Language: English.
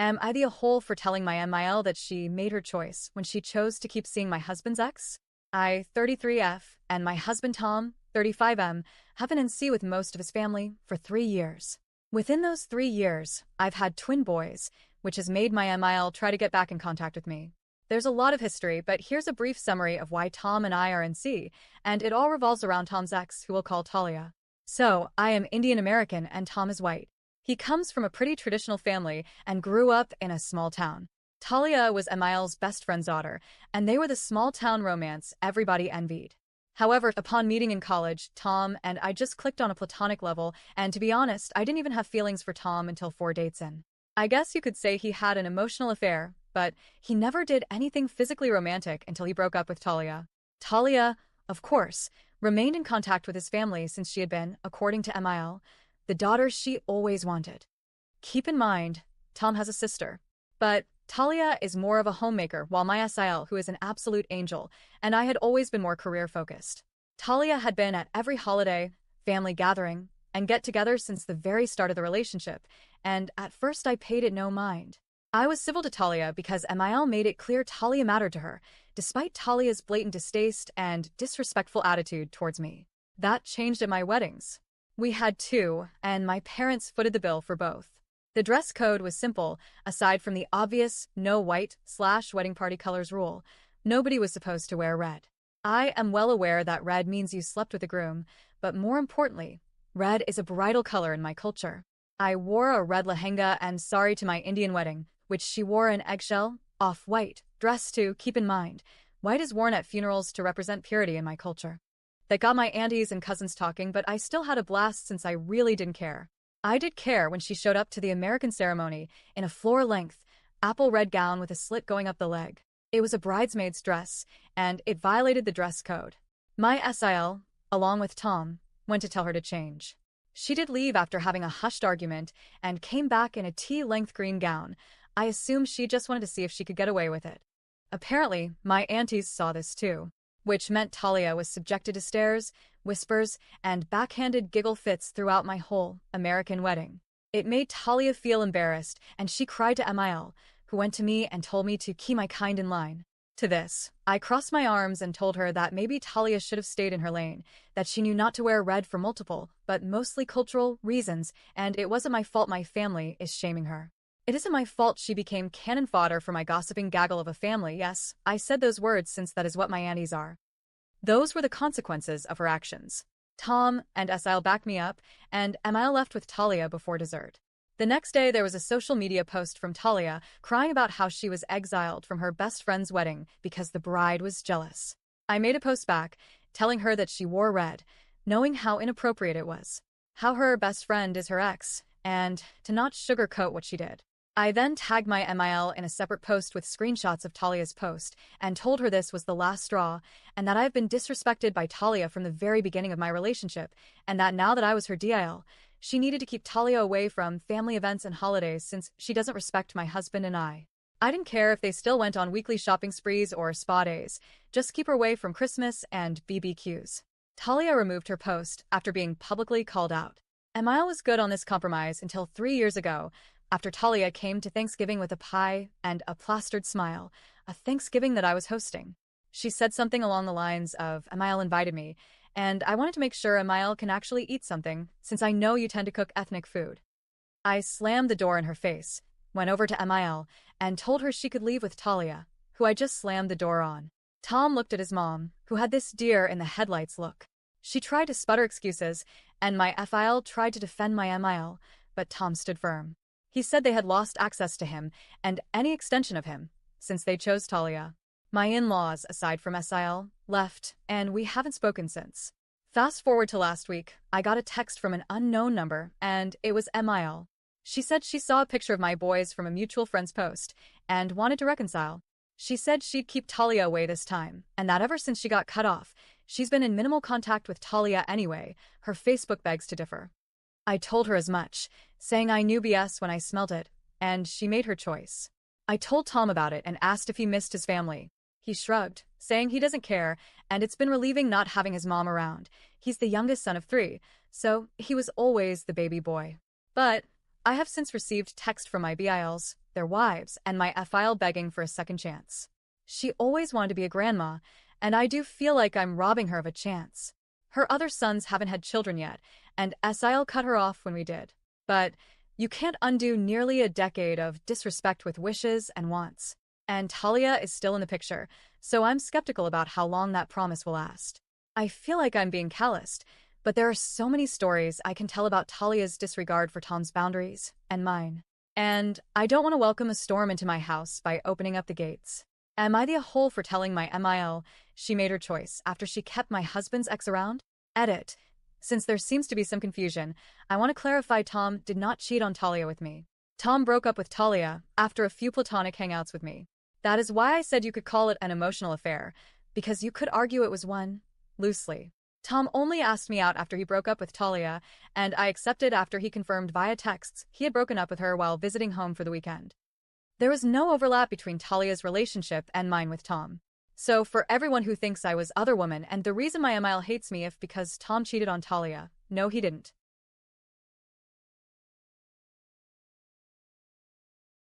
Am I the a-hole for telling my MIL that she made her choice when she chose to keep seeing my husband's ex? I, 33F, and my husband Tom, 35M, have been in C with most of his family for 3 years. Within those 3 years, I've had twin boys, which has made my MIL try to get back in contact with me. There's a lot of history, but here's a brief summary of why Tom and I are in C, and it all revolves around Tom's ex, who we'll call Talia. So, I am Indian American and Tom is white. He comes from a pretty traditional family and grew up in a small town. Talia was Emil's best friend's daughter, and they were the small-town romance everybody envied. However, upon meeting in college, Tom and I just clicked on a platonic level, and to be honest, I didn't even have feelings for Tom until 4 dates in. I guess you could say he had an emotional affair, but he never did anything physically romantic until he broke up with Talia. Talia, of course, remained in contact with his family since she had been, according to Emil, the daughter she always wanted. Keep in mind, Tom has a sister. But Talia is more of a homemaker, while my SIL, who is an absolute angel, and I had always been more career-focused. Talia had been at every holiday, family gathering, and get-together since the very start of the relationship, and at first I paid it no mind. I was civil to Talia because Emil made it clear Talia mattered to her, despite Talia's blatant distaste and disrespectful attitude towards me. That changed at my weddings. We had two, and my parents footed the bill for both. The dress code was simple, aside from the obvious no white/wedding party colors rule. Nobody was supposed to wear red. I am well aware that red means you slept with a groom, but more importantly, red is a bridal color in my culture. I wore a red lehenga and sari to my Indian wedding, which she wore an eggshell, off-white, dress to, keep in mind, white is worn at funerals to represent purity in my culture. That got my aunties and cousins talking, but I still had a blast since I really didn't care. I did care when she showed up to the American ceremony in a floor-length, apple red gown with a slit going up the leg. It was a bridesmaid's dress, and it violated the dress code. My SIL, along with Tom, went to tell her to change. She did leave after having a hushed argument and came back in a tea-length green gown. I assumed she just wanted to see if she could get away with it. Apparently, my aunties saw this too, which meant Talia was subjected to stares, whispers, and backhanded giggle fits throughout my whole American wedding. It made Talia feel embarrassed, and she cried to Emil, who went to me and told me to keep my kind in line. To this, I crossed my arms and told her that maybe Talia should have stayed in her lane, that she knew not to wear red for multiple, but mostly cultural, reasons, and it wasn't my fault my family is shaming her. It isn't my fault she became cannon fodder for my gossiping gaggle of a family. Yes, I said those words since that is what my aunties are. Those were the consequences of her actions. Tom and SIL backed me up, and Emil left with Talia before dessert. The next day there was a social media post from Talia crying about how she was exiled from her best friend's wedding because the bride was jealous. I made a post back, telling her that she wore red, knowing how inappropriate it was, how her best friend is her ex, and to not sugarcoat what she did. I then tagged my MIL in a separate post with screenshots of Talia's post and told her this was the last straw and that I have been disrespected by Talia from the very beginning of my relationship and that now that I was her DIL, she needed to keep Talia away from family events and holidays since she doesn't respect my husband and I. I didn't care if they still went on weekly shopping sprees or spa days, just keep her away from Christmas and BBQs. Talia removed her post after being publicly called out. Emil was good on this compromise until 3 years ago, after Talia came to Thanksgiving with a pie and a plastered smile, a Thanksgiving that I was hosting. She said something along the lines of, Emil invited me, and I wanted to make sure Emil can actually eat something, since I know you tend to cook ethnic food. I slammed the door in her face, went over to Emil, and told her she could leave with Talia, who I just slammed the door on. Tom looked at his mom, who had this deer-in-the-headlights look. She tried to sputter excuses, and my FIL tried to defend my MIL, but Tom stood firm. He said they had lost access to him, and any extension of him, since they chose Talia. My in-laws, aside from SIL, left, and we haven't spoken since. Fast forward to last week, I got a text from an unknown number, and it was MIL. She said she saw a picture of my boys from a mutual friend's post, and wanted to reconcile. She said she'd keep Talia away this time, and that ever since she got cut off, she's been in minimal contact with Talia anyway. Her Facebook begs to differ. I told her as much, saying I knew BS when I smelled it, and she made her choice. I told Tom about it and asked if he missed his family. He shrugged, saying he doesn't care, and it's been relieving not having his mom around. He's the youngest son of 3, so he was always the baby boy. But I have since received text from my BILs, their wives, and my file begging for a second chance. She always wanted to be a grandma, and I do feel like I'm robbing her of a chance. Her other sons haven't had children yet, and SIL cut her off when we did. But you can't undo nearly a decade of disrespect with wishes and wants. And Talia is still in the picture, so I'm skeptical about how long that promise will last. I feel like I'm being calloused, but there are so many stories I can tell about Talia's disregard for Tom's boundaries, and mine. And I don't want to welcome a storm into my house by opening up the gates. Am I the a-hole for telling my MIL she made her choice after she kept my husband's ex around? Edit. Since there seems to be some confusion, I want to clarify Tom did not cheat on Talia with me. Tom broke up with Talia after a few platonic hangouts with me. That is why I said you could call it an emotional affair, because you could argue it was one, loosely. Tom only asked me out after he broke up with Talia, and I accepted after he confirmed via texts he had broken up with her while visiting home for the weekend. There was no overlap between Talia's relationship and mine with Tom. So for everyone who thinks I was other woman and the reason my MIL hates me if because Tom cheated on Talia, no he didn't.